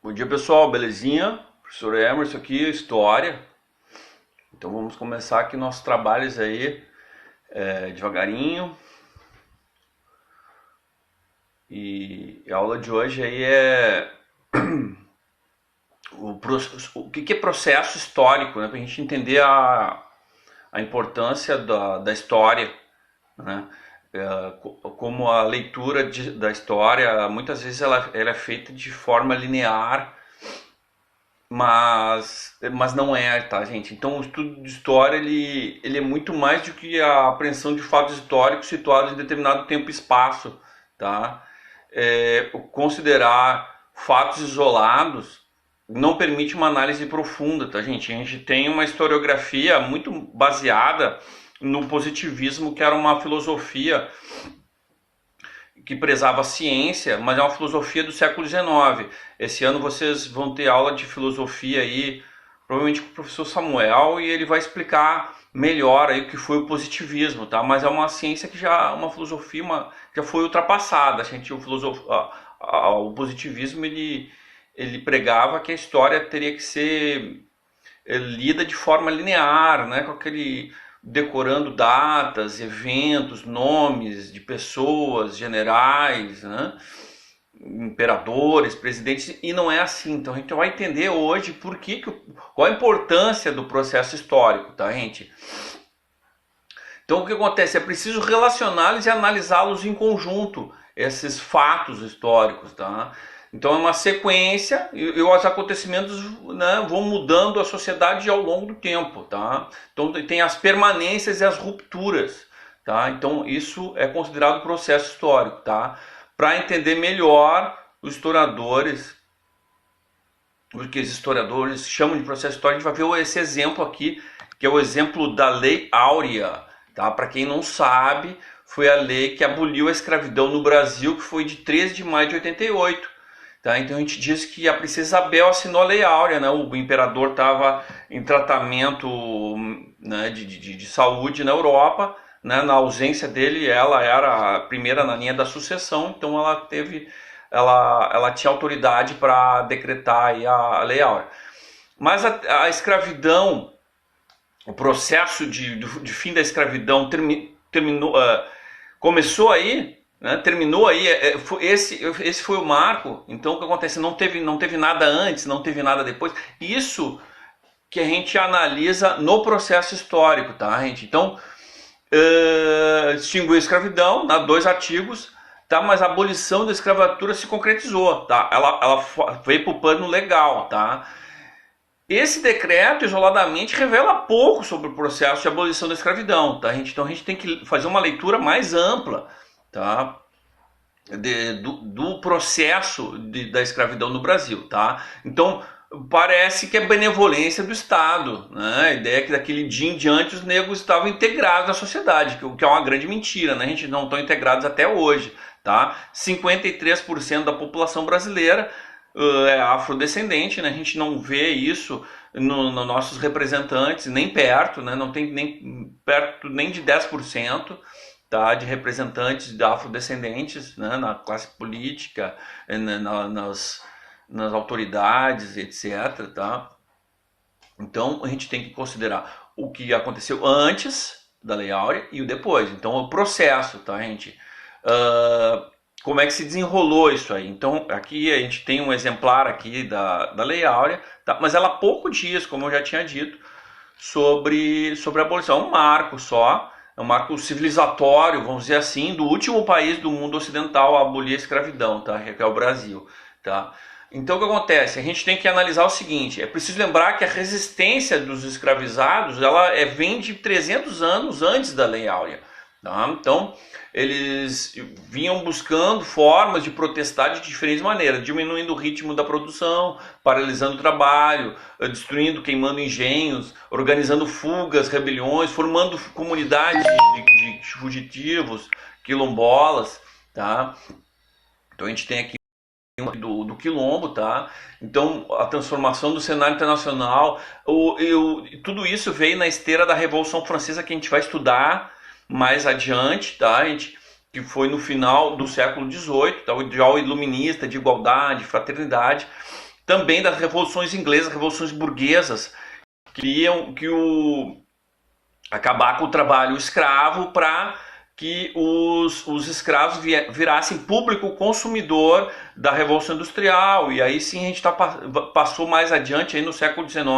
Bom dia pessoal, belezinha? Professor Emerson aqui, História. Então vamos começar aqui nossos trabalhos aí devagarinho. E a aula de hoje aí é o que é processo histórico, né? Para a gente entender a importância da história, né? Como a leitura da história, muitas vezes ela é feita de forma linear, mas não é, tá, gente? Então, o estudo de história ele é muito mais do que a apreensão de fatos históricos situados em determinado tempo e espaço, tá? Considerar fatos isolados não permite uma análise profunda, tá, gente? A gente tem uma historiografia muito baseada no positivismo, que era uma filosofia que prezava a ciência, mas é uma filosofia do século XIX. Esse ano vocês vão ter aula de filosofia aí, provavelmente com o professor Samuel, e ele vai explicar melhor aí o que foi o positivismo, tá? Mas é uma ciência que já, uma filosofia, já foi ultrapassada. A gente, o positivismo ele pregava que a história teria que ser lida de forma linear, né? Com aquele decorando datas, eventos, nomes de pessoas, generais, né? Imperadores, presidentes, e não é assim. Então a gente vai entender hoje qual a importância do processo histórico, tá, gente? Então o que acontece? É preciso relacioná-los e analisá-los em conjunto, esses fatos históricos, tá? Então é uma sequência e os acontecimentos, né, vão mudando a sociedade ao longo do tempo, tá? Então tem as permanências e as rupturas, tá? Então isso é considerado processo histórico, tá? Para entender melhor os historiadores, o que os historiadores chamam de processo histórico, a gente vai ver esse exemplo aqui, que é o exemplo da Lei Áurea, tá? Para quem não sabe, foi a lei que aboliu a escravidão no Brasil, que foi de 13 de maio de 88. Tá? Então a gente diz que a princesa Isabel assinou a Lei Áurea, né? O imperador estava em tratamento, né, de saúde na Europa, né? Na ausência dele, ela era a primeira na linha da sucessão, então ela tinha autoridade para decretar aí a Lei Áurea. Mas a escravidão, o processo de fim da escravidão terminou, começou aí, né, terminou aí, esse foi o marco. Então o que acontece? Não teve nada antes, não teve nada depois. Isso que a gente analisa no processo histórico, tá, gente? Então, extinguiu a escravidão, né, 2 artigos, tá? Mas a abolição da escravatura se concretizou, tá? Ela veio para o plano legal, tá? Esse decreto, isoladamente, revela pouco sobre o processo de abolição da escravidão, tá, gente? Então a gente tem que fazer uma leitura mais ampla, tá? Do processo da escravidão no Brasil, tá? Então parece que é benevolência do Estado, né? A ideia é que daquele dia em diante os negros estavam integrados na sociedade, que é uma grande mentira, né? A gente não estão integrados até hoje, tá? 53% da população brasileira é afrodescendente, né? A gente não vê isso nos nossos representantes, nem perto, né? Não tem nem perto nem de 10%, tá? De representantes de afrodescendentes, né? Na classe política, nas autoridades, etc, tá? Então a gente tem que considerar o que aconteceu antes da Lei Áurea e o depois. Então o processo, tá, gente? Como é que se desenrolou isso aí? Então aqui a gente tem um exemplar aqui da Lei Áurea, tá? Mas ela pouco diz, como eu já tinha dito, sobre a abolição. É um marco só, é um marco civilizatório, vamos dizer assim, do último país do mundo ocidental a abolir a escravidão, tá? Que é o Brasil, tá? Então o que acontece? A gente tem que analisar o seguinte: é preciso lembrar que a resistência dos escravizados ela vem de 300 anos antes da Lei Áurea, tá? Então eles vinham buscando formas de protestar de diferentes maneiras, diminuindo o ritmo da produção, paralisando o trabalho, destruindo, queimando engenhos, organizando fugas, rebeliões, formando comunidades de fugitivos, quilombolas, tá? Então a gente tem aqui do quilombo, tá? Então a transformação do cenário internacional, tudo isso veio na esteira da Revolução Francesa, que a gente vai estudar mais adiante, tá, gente? Que foi no final do século XVIII, tá? O ideal iluminista de igualdade, fraternidade. também das revoluções inglesas, revoluções burguesas, que queriam acabar com o trabalho escravo para que os escravos virassem público consumidor da Revolução Industrial. E aí sim a gente passou mais adiante aí no século XIX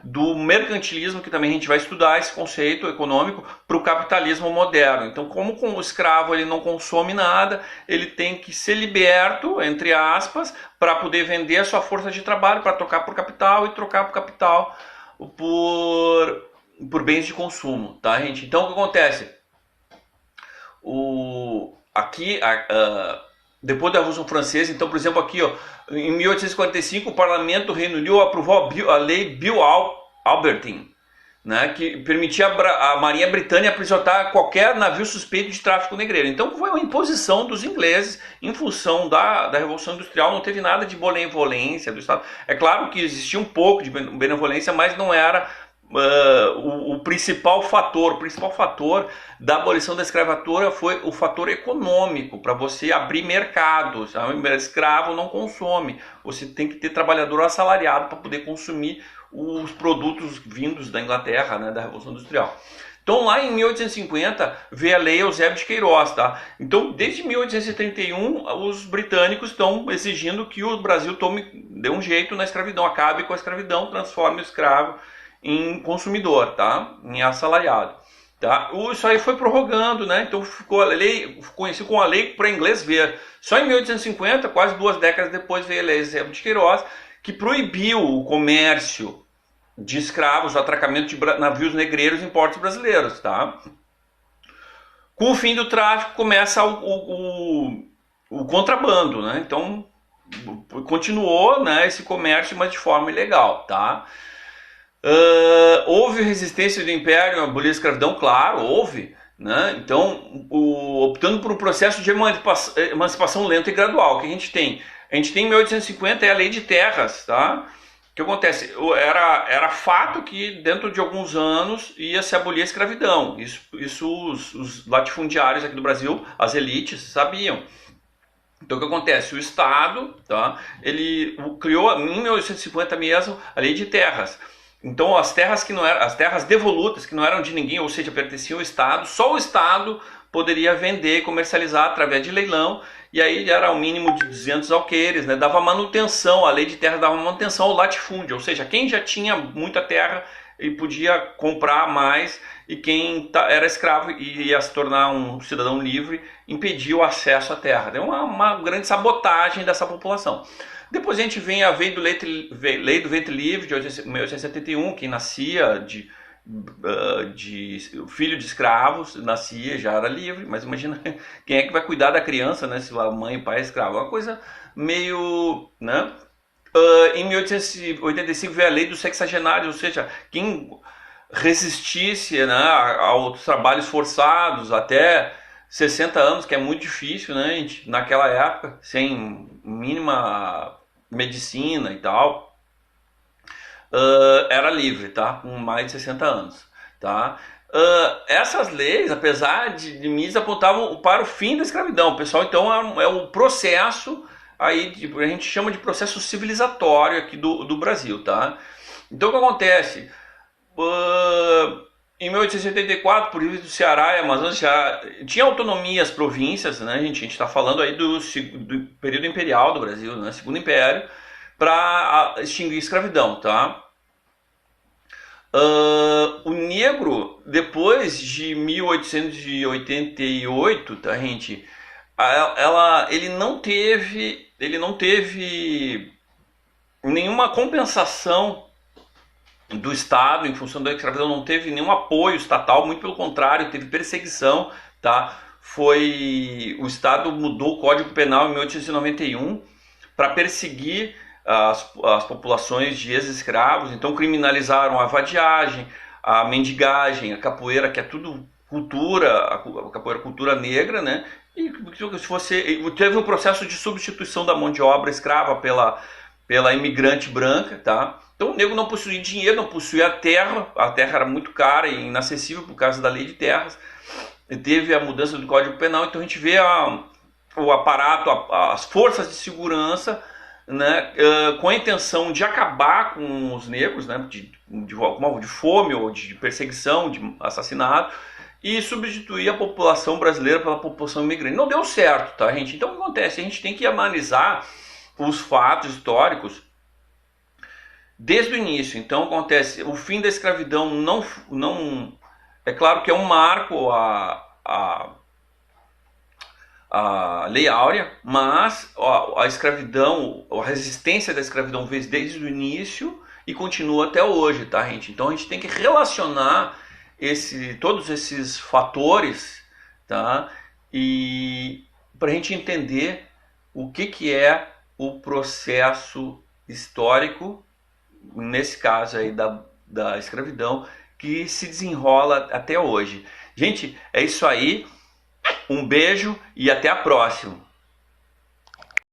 do mercantilismo, que também a gente vai estudar esse conceito econômico, para o capitalismo moderno. Então, como com o escravo ele não consome nada, ele tem que ser liberto, entre aspas, para poder vender a sua força de trabalho, para trocar por capital e trocar por capital por bens de consumo, tá, gente? Então, o que acontece? Depois da Revolução Francesa, então, por exemplo, aqui, ó, em 1845, o Parlamento do Reino Unido aprovou a lei Bill-Albertine, né, que permitia a Marinha Britânica aprisionar qualquer navio suspeito de tráfico negreiro. Então, foi uma imposição dos ingleses em função da Revolução Industrial. Não teve nada de benevolência do Estado. É claro que existia um pouco de benevolência, mas não era o principal fator. O principal fator da abolição da escravatura foi o fator econômico, para você abrir mercado. O escravo não consome, você tem que ter trabalhador assalariado para poder consumir os produtos vindos da Inglaterra, né, da Revolução Industrial. Então, lá em 1850, veio a Lei Eusébio de Queiroz, tá? Então, desde 1831, os britânicos estão exigindo que o Brasil dê um jeito na escravidão, acabe com a escravidão, transforme o escravo em consumidor, tá? Em assalariado, tá? Isso aí foi prorrogando, né? Então ficou a lei, conhecido como a lei para inglês ver. Só em 1850, quase 2 décadas depois, veio a Lei Eusébio de Queiroz, que proibiu o comércio de escravos, o atracamento de navios negreiros em portos brasileiros, tá? Com o fim do tráfico começa o contrabando, né? Então continuou, né, esse comércio, mas de forma ilegal, tá? Houve resistência do Império a abolir a escravidão? Claro, houve, né? Então, optando por um processo de emancipação lenta e gradual, que a gente tem? A gente tem em 1850 é a Lei de Terras, tá? O que acontece? Era fato que dentro de alguns anos ia se abolir a escravidão. Isso os latifundiários aqui do Brasil, as elites, sabiam. Então o que acontece? O Estado, tá, ele criou em 1850 mesmo a Lei de Terras. Então as terras as terras devolutas, que não eram de ninguém, ou seja, pertenciam ao Estado, só o Estado poderia vender e comercializar através de leilão, e aí era um mínimo de 200 alqueires, né? Dava manutenção, a Lei de Terras dava manutenção ao latifúndio, ou seja, quem já tinha muita terra e podia comprar mais, e quem era escravo e ia se tornar um cidadão livre, impedia o acesso à terra. Deu uma grande sabotagem dessa população. Depois a gente vem a Lei do Ventre Livre, de 1871, que nascia de filho de escravos, nascia, já era livre, mas imagina quem é que vai cuidar da criança, né, se a mãe e o pai é escravo. É uma coisa meio, né? Em 1885 veio a Lei dos Sexagenários, ou seja, quem resistisse, né, aos trabalhos forçados até 60 anos, que é muito difícil, né, gente, naquela época, sem mínima medicina e tal, era livre, tá? Com mais de 60 anos, tá? Essas leis, apesar de limites, apontavam para o fim da escravidão. Pessoal, então é um processo aí, a gente chama de processo civilizatório aqui do Brasil, tá? Então o que acontece? Em 1884, por livre do Ceará e Amazonas, já tinha autonomia as províncias, né, gente? A gente está falando aí do período imperial do Brasil, né? Segundo Império, para extinguir a escravidão, tá? O negro, depois de 1888, tá, gente? Ele não teve nenhuma compensação do Estado em função da escravidão, não teve nenhum apoio estatal, muito pelo contrário, teve perseguição, tá? O Estado mudou o Código Penal em 1891 para perseguir as populações de ex-escravos. Então criminalizaram a vadiagem, a mendigagem, a capoeira, que é tudo cultura, a capoeira cultura negra, né? E teve um processo de substituição da mão de obra escrava pela imigrante branca, tá? Então o negro não possuía dinheiro, não possuía a terra era muito cara e inacessível por causa da Lei de Terras. E teve a mudança do Código Penal, então a gente vê o aparato, as forças de segurança né, com a intenção de acabar com os negros, né, de fome ou de perseguição, de assassinato, e substituir a população brasileira pela população imigrante. Não deu certo, tá, gente? Então o que acontece? A gente tem que analisar os fatos históricos desde o início. Então acontece, o fim da escravidão não é claro que é um marco a Lei Áurea, mas a escravidão, a resistência da escravidão veio desde o início e continua até hoje, tá, gente? Então a gente tem que relacionar todos esses fatores, tá? E para a gente entender o que é o processo histórico, nesse caso aí da escravidão, que se desenrola até hoje. Gente, é isso aí. Um beijo e até a próxima.